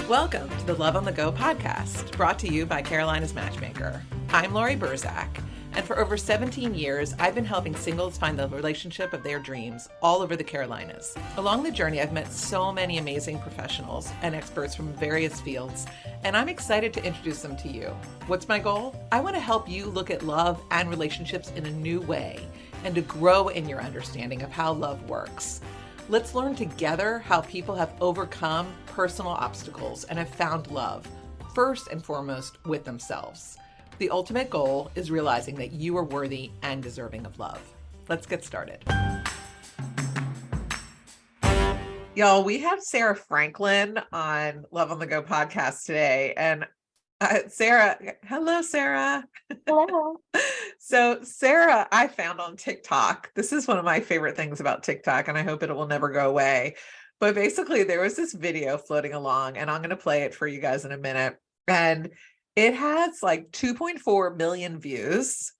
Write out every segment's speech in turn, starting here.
Welcome to the Love on the Go podcast, brought to you by Carolina's Matchmaker. I'm Laurie, and for over 17 years, I've been helping singles find the relationship of their dreams all over the Carolinas. Along the journey, I've met so many amazing professionals and experts from various fields, and I'm excited to introduce them to you. What's my goal? I want to help you look at love and relationships in a new way and to grow in your understanding of how love works. Let's learn together how people have overcome personal obstacles and have found love, first and foremost with themselves. The ultimate goal is realizing that you are worthy and deserving of love. Let's get started. Y'all, we have Sarah Franklin on Love on the Go podcast today. And Sarah, hello, Sarah. Hello. So Sarah, I found on TikTok. This is one of my favorite things about TikTok, and I hope it will never go away. But basically, there was this video floating along, and I'm going to play it for you guys in a minute. And it has like 2.4 million views.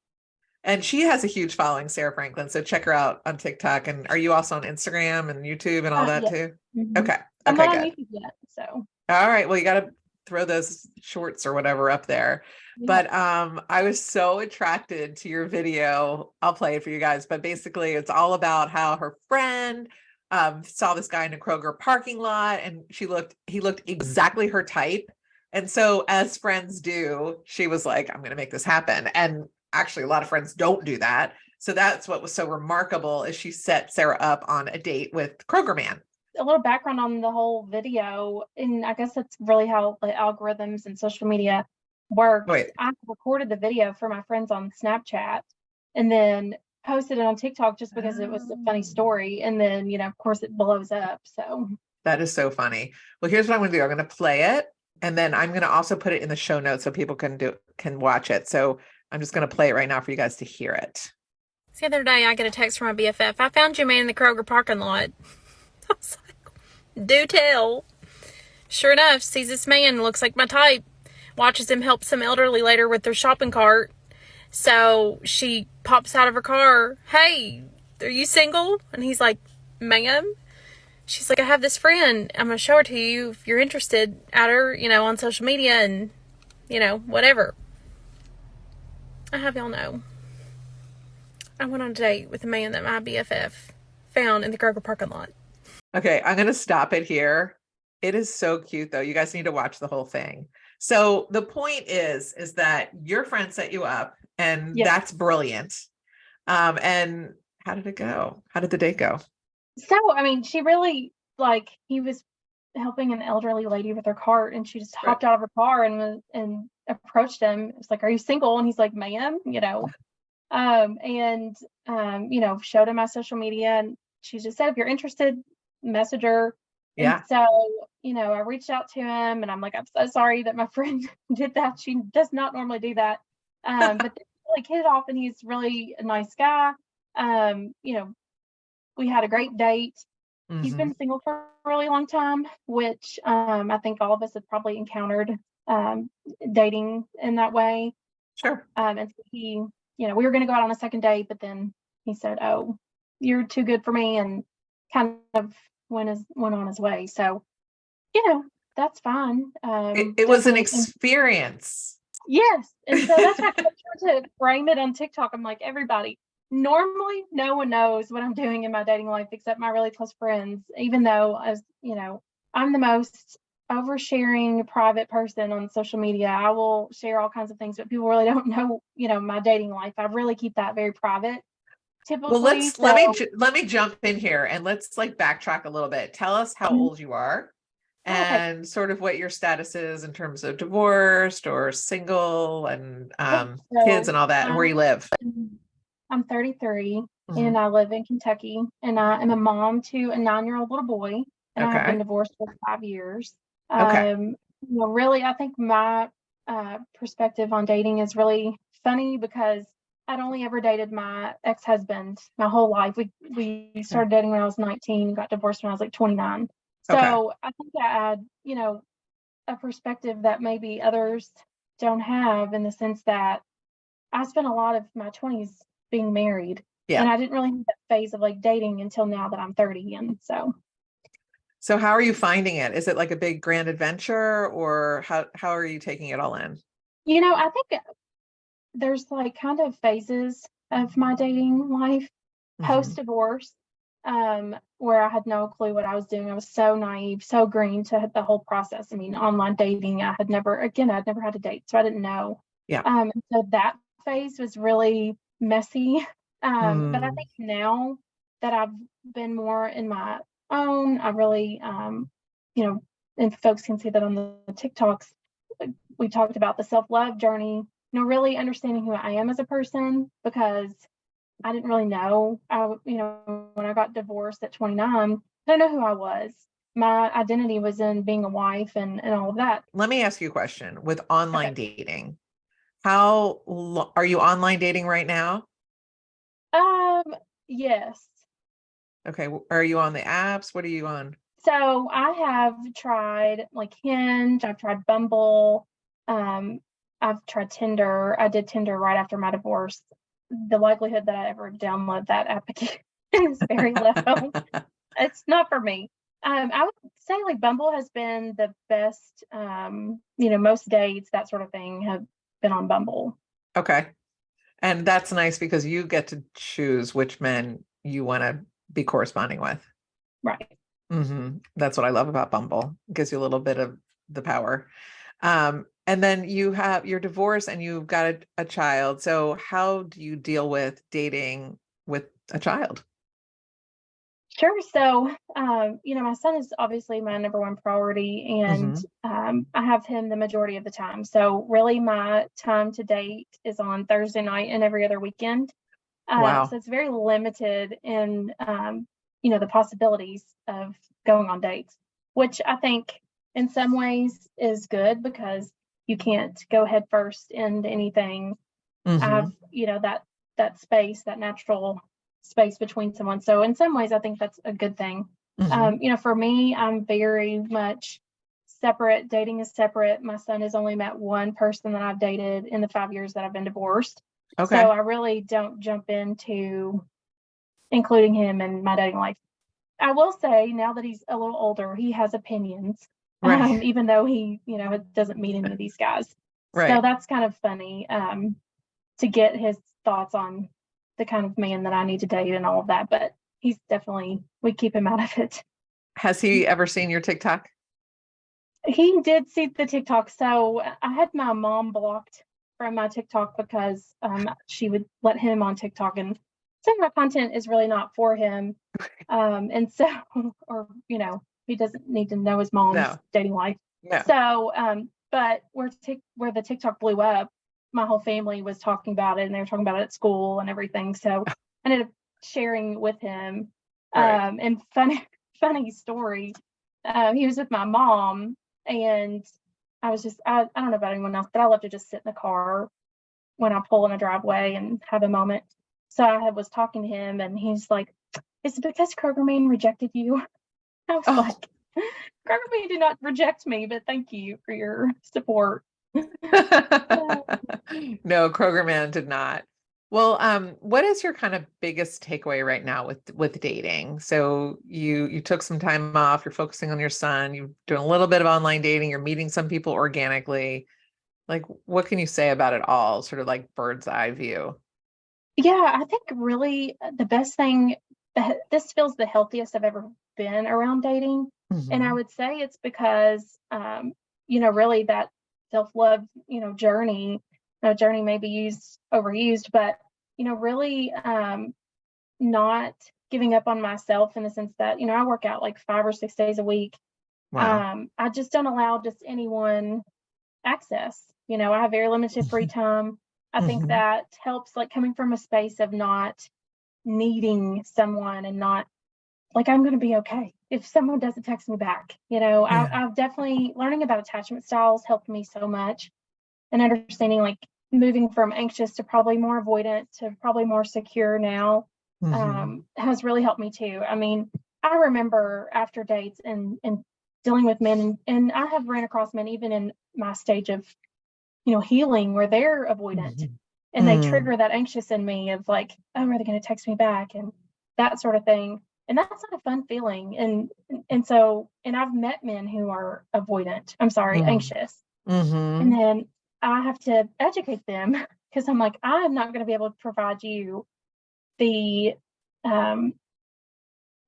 And she has a huge following, Sarah Franklin. So check her out on TikTok. And are you also on Instagram and YouTube and all that yeah. too? Mm-hmm. Okay. I'm not on good. YouTube yet, so. All right. Well, you got to throw those shorts or whatever up there. Yeah. But I was so attracted to your video. I'll play it for you guys. But basically, it's all about how her friend saw this guy in a Kroger parking lot, and he looked exactly her type. And so, as friends do, she was like, I'm going to make this happen. And actually, a lot of friends don't do that. So that's what was so remarkable, is she set Sarah up on a date with Kroger Man. A little background on the whole video, and I guess that's really how the algorithms and social media work. I recorded the video for my friends on Snapchat and then posted it on TikTok just because it was a funny story. And then, of course, it blows up. So that is so funny. Well, here's what I'm going to do. I'm going to play it, and then I'm going to also put it in the show notes so people can watch it. So I'm just going to play it right now for you guys to hear it. The other day, I get a text from my BFF. I found your man in the Kroger parking lot. I was like, do tell. Sure enough, sees this man, looks like my type. Watches him help some elderly lady with their shopping cart. So she pops out of her car. Hey, are you single? And he's like, ma'am. She's like, I have this friend. I'm going to show her to you if you're interested. At her, on social media and, whatever. I have y'all know. I went on a date with a man that my BFF found in the Kroger parking lot. Okay, I'm going to stop it here. It is so cute, though. You guys need to watch the whole thing. So the point is that your friend set you up, and that's brilliant. And how did it go? How did the date go? So, she really, he was helping an elderly lady with her cart, and she just hopped out of her car and approached him. It was like, are you single? And he's like, ma'am, showed him my social media, and she just said, if you're interested, message her. Yeah. And so, I reached out to him, and I'm like, I'm so sorry that my friend did that. She does not normally do that. But they really hit it off, and he's really a nice guy. We had a great date. Mm-hmm. He's been single for a really long time, which I think all of us have probably encountered dating in that way. Sure. And so he, we were going to go out on a second date, but then he said, oh, you're too good for me, and kind of went on his way. So, that's fine. It was an experience. Yes. And so that's how I tried to frame it on TikTok. I'm like, everybody, normally no one knows what I'm doing in my dating life except my really close friends, even though, I'm the most oversharing private person on social media. I will share all kinds of things, but people really don't know, my dating life. I really keep that very private. Typically, well, let me jump in here, and let's backtrack a little bit. Tell us how old you are, and sort of what your status is in terms of divorced or single, and kids and all that, and where you live. I'm 33, and I live in Kentucky, and I am a mom to a 9-year-old little boy, and I have been divorced for 5 years. Really, I think my perspective on dating is really funny because I'd only ever dated my ex-husband my whole life. We started dating when I was 19, got divorced when I was 29. So I think I had, a perspective that maybe others don't have, in the sense that I spent a lot of my 20s being married. And I didn't really have that phase of dating until now that I'm 30. And So how are you finding it? Is it like a big grand adventure, or how are you taking it all in? I think there's like kind of phases of my dating life post divorce, where I had no clue what I was doing. I was so naive, so green to the whole process. I mean, online dating, I'd never had a date, so I didn't know. Yeah. So that phase was really messy. But I think now that I've been more in my own, I really, and folks can see that on the TikToks, we talked about the self-love journey, really understanding who I am as a person, because I didn't really know. When I got divorced at 29, I didn't know who I was. My identity was in being a wife and all of that. Let me ask you a question. With online dating, are you online dating right now? Yes. Okay. Are you on the apps? What are you on? So I have tried like Hinge, I've tried Bumble, I've tried Tinder. I did Tinder right after my divorce. The likelihood that I ever download that application is very low. It's not for me. I would say like Bumble has been the best. Most dates, that sort of thing, have been on Bumble. Okay. And that's nice because you get to choose which men you want to be corresponding with. Right. That's what I love about Bumble. It gives you a little bit of the power. And then you're divorced and you've got a child. So how do you deal with dating with a child? Sure. So, my son is obviously my number one priority, and I have him the majority of the time. So really my time to date is on Thursday night and every other weekend. Wow. So it's very limited in, the possibilities of going on dates, which I think in some ways is good because you can't go head first into anything. I've, that space, that natural space between someone. So in some ways, I think that's a good thing. For me, I'm very much separate. Dating is separate. My son has only met one person that I've dated in the 5 years that I've been divorced. Okay. So I really don't jump into including him in my dating life. I will say now that he's a little older, he has opinions, Right. even though he, doesn't meet any of these guys. Right. So that's kind of funny, to get his thoughts on the kind of man that I need to date and all of that. But we keep him out of it. Has he ever seen your TikTok? He did see the TikTok. So I had my mom blocked from my TikTok because she would let him on TikTok, and some of my content is really not for him. And so, or, he doesn't need to know his mom's dating life. No. So, but where the TikTok blew up, my whole family was talking about it, and they were talking about it at school and everything. So I ended up sharing with him. Right. And funny story. He was with my mom, and I was just, I don't know about anyone else, but I love to just sit in the car when I pull in a driveway and have a moment. So I was talking to him, and he's like, "Is it because Kroger man rejected you?" I was like, "Kroger man did not reject me, but thank you for your support." No, Kroger man did not. Well, what is your kind of biggest takeaway right now with dating? So you took some time off, you're focusing on your son, you're doing a little bit of online dating, you're meeting some people organically. Like, what can you say about it all? Sort of like bird's eye view. Yeah, I think really the best thing, this feels the healthiest I've ever been around dating. And I would say it's because, really that self-love, journey may be overused, but, really not giving up on myself in the sense that, I work out like 5 or 6 days a week. Wow. I just don't allow just anyone access. I have very limited free time. I think that helps, like coming from a space of not needing someone and not like, I'm going to be okay if someone doesn't text me back. I've definitely learning about attachment styles helped me so much, and understanding like moving from anxious to probably more avoidant to probably more secure now has really helped me too. I mean, I remember after dates and dealing with men, and I have ran across men even in my stage of healing where they're avoidant and they trigger that anxious in me of like, oh, are they going to text me back and that sort of thing. And that's not a fun feeling. And I've met men who are anxious. And then I have to educate them because I'm like, I'm not going to be able to provide you the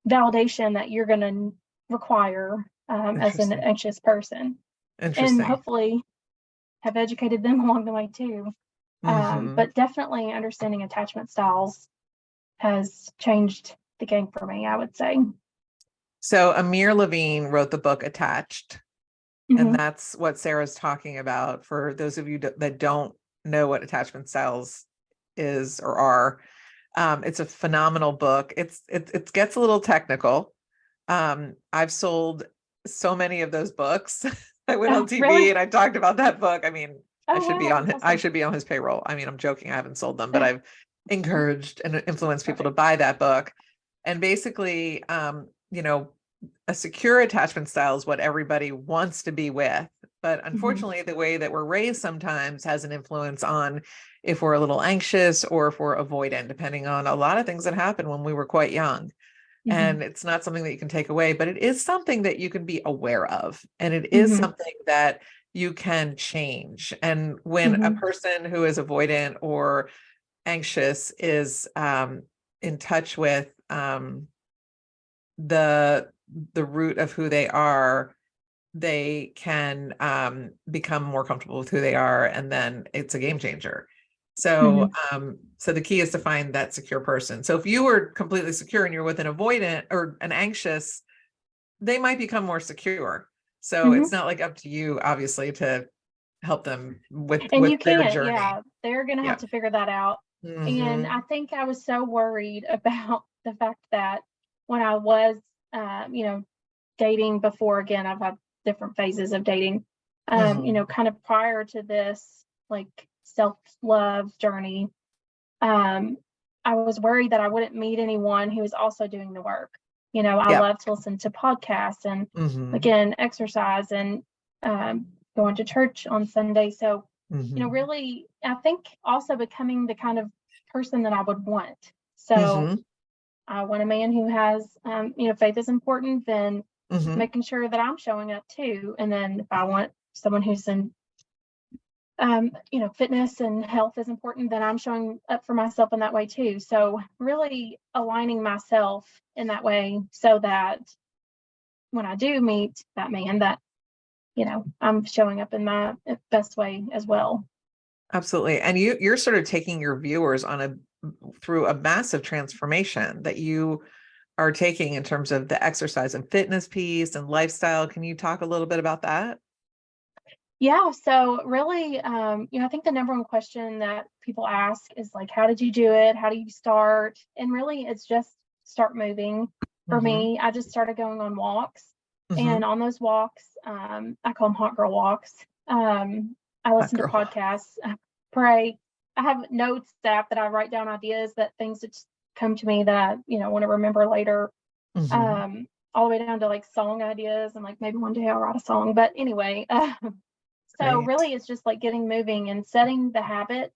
validation that you're going to require as an anxious person. And hopefully have educated them along the way too. But definitely understanding attachment styles has changed the game for me, I would say. So Amir Levine wrote the book Attached. And that's what Sarah's talking about. For those of you that don't know what attachment styles is or are, it's a phenomenal book. It gets a little technical. I've sold so many of those books. I went on TV really? And I talked about that book. I mean, I should be on his payroll. I mean, I'm joking. I haven't sold them, but I've encouraged and influenced people to buy that book. And basically, a secure attachment style is what everybody wants to be with. But unfortunately, the way that we're raised sometimes has an influence on if we're a little anxious or if we're avoidant, depending on a lot of things that happened when we were quite young. And it's not something that you can take away, but it is something that you can be aware of. And it is something that you can change. And when a person who is avoidant or anxious is in touch with the root of who they are, they can become more comfortable with who they are, and then it's a game changer. So so the key is to find that secure person. So if you were completely secure and you're with an avoidant or an anxious, they might become more secure. So it's not like up to you, obviously, to help them with their journey. Yeah, they're gonna have to figure that out. And I think I was so worried about the fact that when I was dating before, again, I've had different phases of dating, kind of prior to this, like, self-love journey, I was worried that I wouldn't meet anyone who was also doing the work. I love to listen to podcasts and again, exercise and going to church on Sunday. So, really, I think also becoming the kind of person that I would want. So I want a man who has, faith is important, then making sure that I'm showing up too. And then if I want someone who's in, fitness and health is important, then I'm showing up for myself in that way too. So really aligning myself in that way so that when I do meet that man, that, I'm showing up in my best way as well. Absolutely. And you're sort of taking your viewers through a massive transformation that you are taking in terms of the exercise and fitness piece and lifestyle. Can you talk a little bit about that? Yeah. So really, I think the number one question that people ask is like, how did you do it? How do you start? And really, it's just start moving. For me, I just started going on walks, and on those walks, I call them hot girl walks. I listen to podcasts, pray. I have notes app that I write down ideas, things that come to me that I, want to remember later. All the way down to like song ideas, and like maybe one day I'll write a song. But anyway, so really it's just like getting moving and setting the habits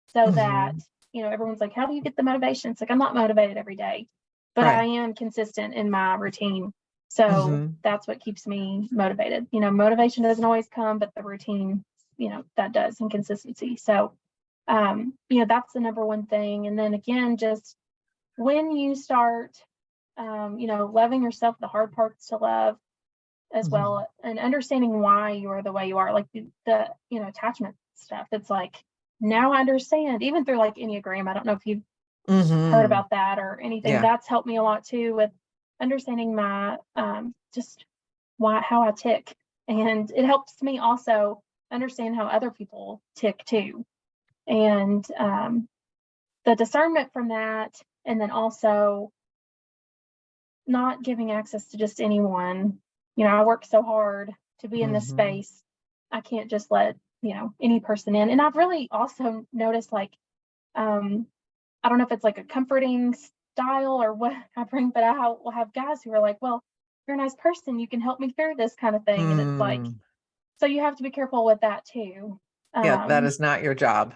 so that, everyone's like, how do you get the motivation? It's like, I'm not motivated every day, but I am consistent in my routine. So that's what keeps me motivated. Motivation doesn't always come, but the routine, that does, and consistency. So, that's the number one thing. And then again, just when you start, loving yourself, the hard parts to love as well, and understanding why you are the way you are, like the attachment stuff. It's like, now I understand, even through like Enneagram. I don't know if you've heard about that or anything. That's helped me a lot too with understanding my just how I tick, and it helps me also understand how other people tick too, and the discernment from that, and then also not giving access to just anyone. I work so hard to be in this space. I can't just let, any person in. And I've really also noticed, like, I don't know if it's like a comforting style or what I bring, but I will have guys who are like, well, you're a nice person, you can help me through this kind of thing. And it's like, so you have to be careful with that too. That is not your job.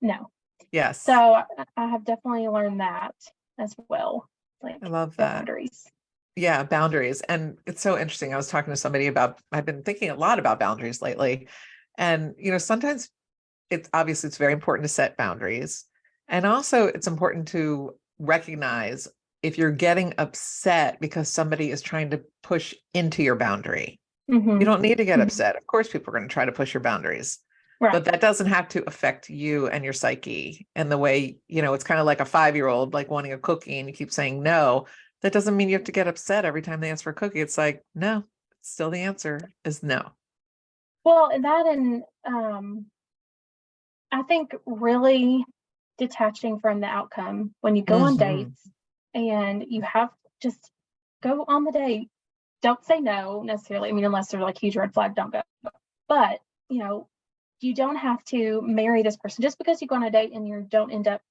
No. Yes. So I have definitely learned that as well. like I love that. boundaries. Yeah, boundaries. And it's so interesting. I was talking to somebody I've been thinking a lot about boundaries lately. And, sometimes it's very important to set boundaries. And also it's important to recognize if you're getting upset because somebody is trying to push into your boundary. Mm-hmm. You don't need to get upset. Of course, people are going to try to push your boundaries, but that doesn't have to affect you and your psyche and the way, it's kind of like a 5-year-old, like wanting a cookie and you keep saying no. That doesn't mean you have to get upset every time they ask for a cookie. It's like, no, still the answer is no. Well, I think really detaching from the outcome when you go on dates and you have just go on the date. Don't say no necessarily. I mean, unless they're like huge red flag, don't go. But, you don't have to marry this person just because you go on a date and you don't end up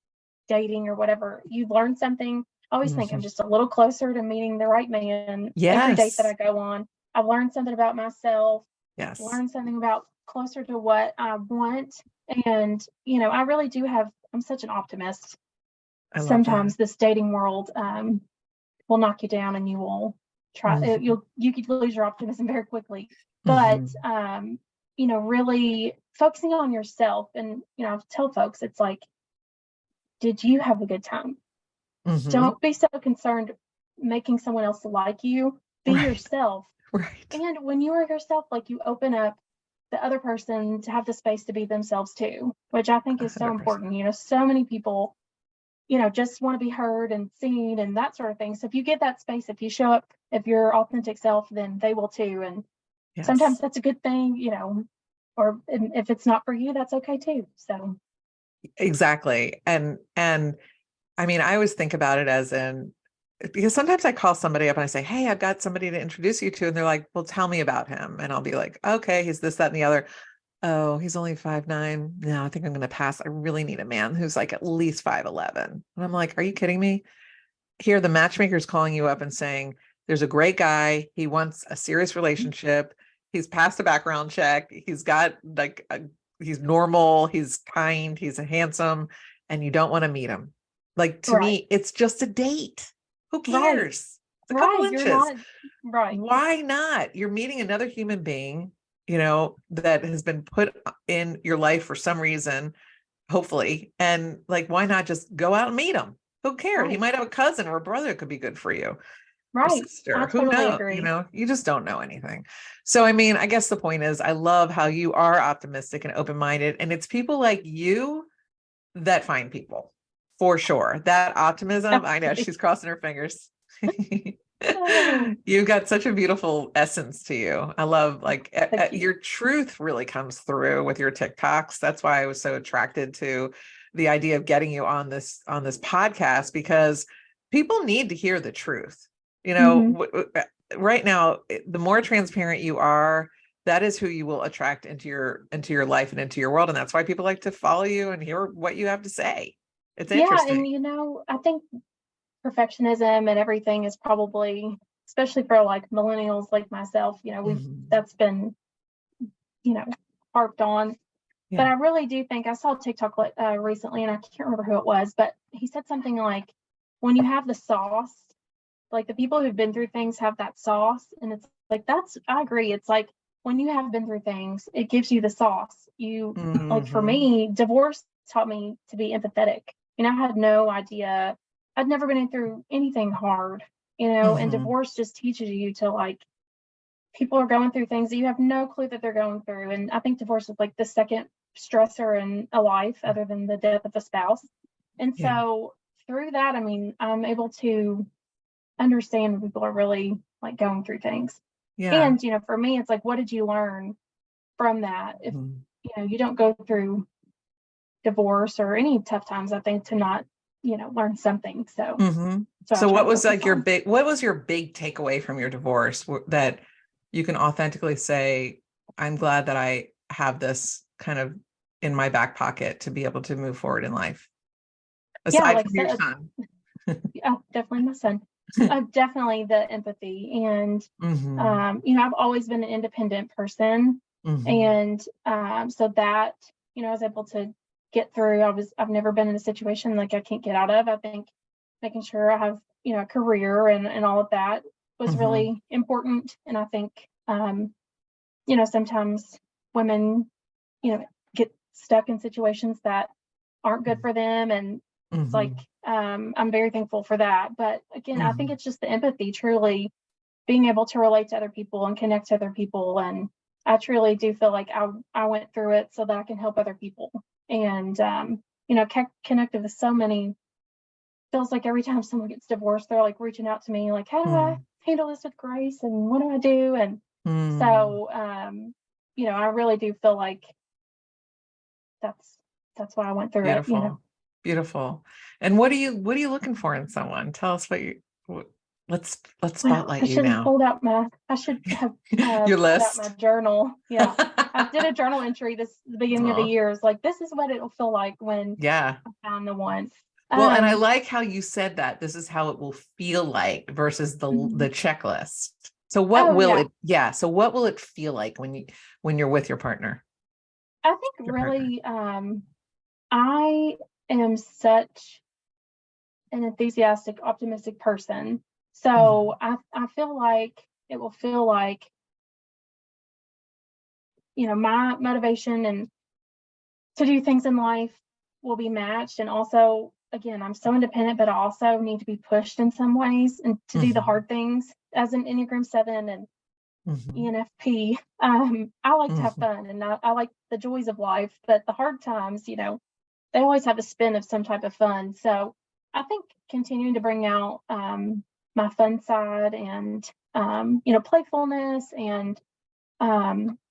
dating or whatever. You've learned something. I always think I'm just a little closer to meeting the right man. Every date that I go on. I've learned something about myself. Yes. Learned something about closer to what I want. And, I really do I'm such an optimist. Sometimes this dating world will knock you down and you will try, you could lose your optimism very quickly. But, really focusing on yourself and, tell folks, it's like, did you have a good time? Don't be so concerned making someone else like you. Be yourself. Right. And when you are yourself, like you open up the other person to have the space to be themselves too, which I think is so 100%. Important. So many people, just want to be heard and seen and that sort of thing. So if you get that space, if you show up, if your authentic self, then they will too. And sometimes that's a good thing, or if it's not for you, that's okay too. So. Exactly. And I mean, I always think about it because sometimes I call somebody up and I say, hey, I've got somebody to introduce you to. And they're like, well, tell me about him. And I'll be like, okay, he's this, that, and the other. Oh, he's only 5'9". No, I think I'm going to pass. I really need a man who's like at least 5'11". And I'm like, are you kidding me? Here, the matchmaker's calling you up and saying, there's a great guy. He wants a serious relationship. He's passed a background check. He's got he's normal. He's kind. He's handsome. And you don't want to meet him. Like, to me, it's just a date. Who cares? It's a couple inches. You're not, Why not? You're meeting another human being, that has been put in your life for some reason, hopefully. And like, why not just go out and meet him? Who cares? Right. He might have a cousin or a brother that could be good for you. Right. Or sister. I Who totally knows? agree. You just don't know anything. So, I mean, I guess the point is I love how you are optimistic and open-minded, and it's people like you that find people for sure. That optimism. I know she's crossing her fingers. You've got such a beautiful essence to you. I love your truth really comes through with your TikToks. That's why I was so attracted to the idea of getting you on this podcast, because people need to hear the truth. Right now, the more transparent you are, that is who you will attract into your life and into your world. And that's why people like to follow you and hear what you have to say. It's interesting. And I think perfectionism and everything is probably, especially for like millennials like myself, that's been, harped on. Yeah. But I really do think I saw TikTok recently, and I can't remember who it was, but he said something like, when you have the sauce, like the people who've been through things have that sauce. And it's like, I agree. It's like, when you have been through things, it gives you the sauce. Like for me, divorce taught me to be empathetic. I had no idea. I'd never been through anything hard, and divorce just teaches you to like, people are going through things that you have no clue that they're going through. And I think divorce is like the second stressor in a life other than the death of a spouse. And so through that, I mean, I'm able to understand when people are really like going through things. Yeah. And, for me, it's like, what did you learn from that? If, you don't go through divorce or any tough times, I think, to not, learn something. So, so what was like what was your big takeaway from your divorce that you can authentically say, I'm glad that I have this kind of in my back pocket to be able to move forward in life? Aside from your son. Yeah, definitely my son. Definitely the empathy. And, I've always been an independent person. And so that, I was able to get through. I've never been in a situation like I can't get out of. I think making sure I have a career and all of that was really important. And I think, sometimes women, get stuck in situations that aren't good for them. And it's like, I'm very thankful for that. But again, I think it's just the empathy, truly being able to relate to other people and connect to other people. And I truly do feel like I went through it so that I can help other people. And, connected with so many, feels like every time someone gets divorced, they're like reaching out to me, like, how do I handle this with grace? And what do I do? And so, I really do feel like that's why I went through it. Beautiful. And what are you looking for in someone? Tell us let's spotlight you now. I should have your pulled list. out my journal. Yeah. I did a journal entry the beginning of the year. It's like, this is what it'll feel like when I found the one. Well, and I like how you said that this is how it will feel like versus the checklist. So what will it feel like when you're with your partner? I think really, I am such an enthusiastic, optimistic person. So I feel like it will feel like, my motivation and to do things in life will be matched. And also, again, I'm so independent, but I also need to be pushed in some ways and to do the hard things as an Enneagram 7 and ENFP. I like to have fun and I like the joys of life, but the hard times, they always have a spin of some type of fun. So I think continuing to bring out my fun side and, playfulness and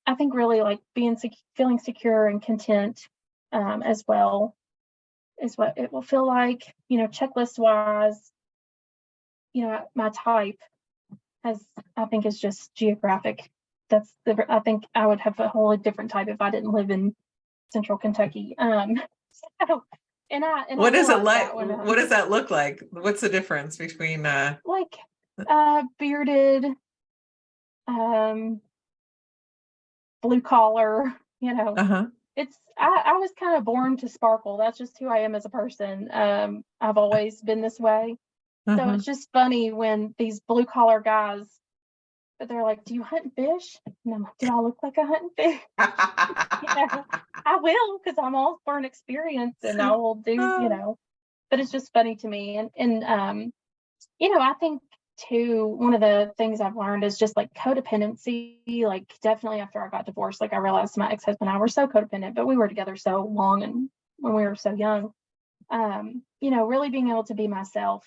I think really like feeling secure and content as well is what it will feel like, checklist wise, my type I think is just geographic. I think I would have a wholly different type if I didn't live in central Kentucky. What is it like? What does that look like? What's the difference between bearded, blue collar, it's I was kind of born to sparkle. That's just who I am as a person. I've always been this way. So it's just funny when these blue collar guys, they're like, do you hunt and fish? And I'm like, do I look like I hunt and fish? I will, because I'm all for an experience and I will do, but it's just funny to me. And I think too, one of the things I've learned is just like codependency, like definitely after I got divorced, like I realized my ex-husband and I were so codependent, but we were together so long and when we were so young, really being able to be myself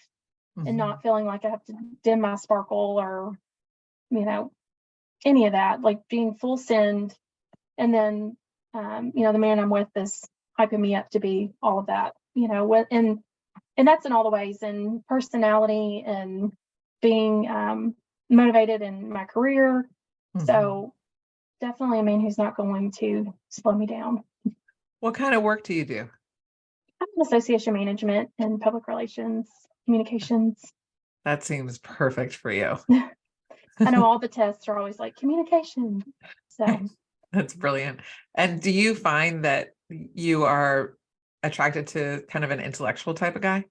and not feeling like I have to dim my sparkle or, any of that, like being full send. And then, the man I'm with is hyping me up to be all of that, and that's in all the ways, and personality and being motivated in my career. So definitely a man who's not going to slow me down. What kind of work do you do? I'm in association management and public relations, communications. That seems perfect for you. I know all the tests are always like communication. So that's brilliant. And do you find that you are attracted to kind of an intellectual type of guy?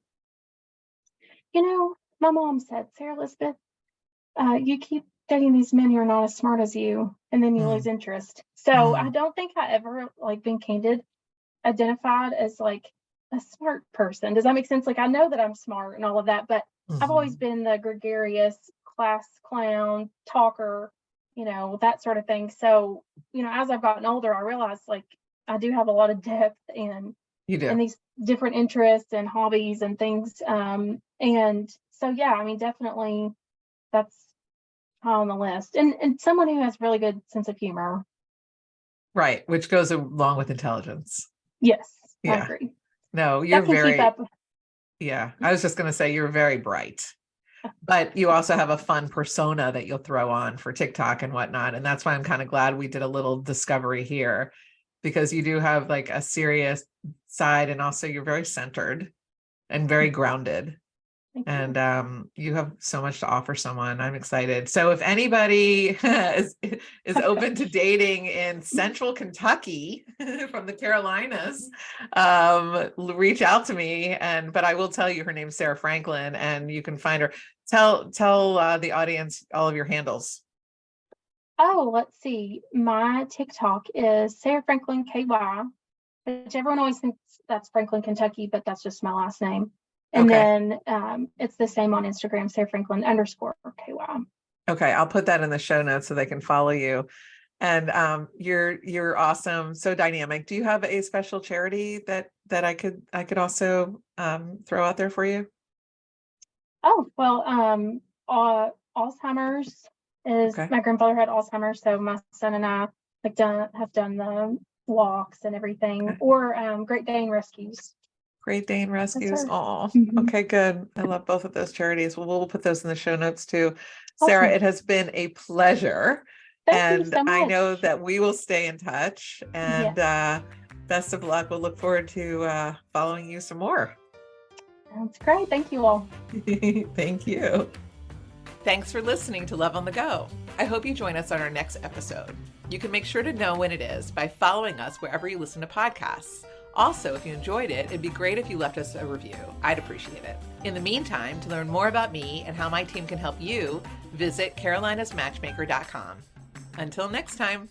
My mom said, Sarah Elizabeth, you keep dating these men who are not as smart as you, and then you lose interest. So I don't think I ever, like being candid, identified as like a smart person. Does that make sense? Like I know that I'm smart and all of that, but I've always been the gregarious class clown talker, that sort of thing. So, as I've gotten older, I realized like I do have a lot of depth and these different interests and hobbies and things. And so, yeah, definitely that's high on the list. And someone who has really good sense of humor. Right. Which goes along with intelligence. Yes, I agree. No, you're very, I was just going to say you're very bright, but you also have a fun persona that you'll throw on for TikTok and whatnot. And that's why I'm kind of glad we did a little discovery here, because you do have like a serious side and also you're very centered and very grounded. Thank you. And you have so much to offer someone. I'm excited. So if anybody is open to dating in central Kentucky from the Carolinas, reach out to me. But I will tell you, her name's Sarah Franklin, and you can find her. Tell the audience all of your handles. Oh, let's see. My TikTok is Sarah Franklin KY, which everyone always thinks that's Franklin, Kentucky, but that's just my last name. And then it's the same on Instagram, Sarah Franklin _KY. Okay, I'll put that in the show notes so they can follow you. And you're awesome, so dynamic. Do you have a special charity that I could also throw out there for you? Oh, well, Alzheimer's is my grandfather had Alzheimer's, so my son and I have done the walks and everything, or Great Dane Rescues. Great Dane Rescues. Oh, Mm-hmm. Okay, good. I love both of those charities. Well, we'll put those in the show notes too. Sarah, it has been a pleasure. Thank you so much. I know that we will stay in touch, and best of luck. We'll look forward to following you some more. That's great. Thank you all. Thank you. Thanks for listening to Love on the Go. I hope you join us on our next episode. You can make sure to know when it is by following us wherever you listen to podcasts. Also, if you enjoyed it, it'd be great if you left us a review. I'd appreciate it. In the meantime, to learn more about me and how my team can help you, visit carolinasmatchmaker.com. Until next time.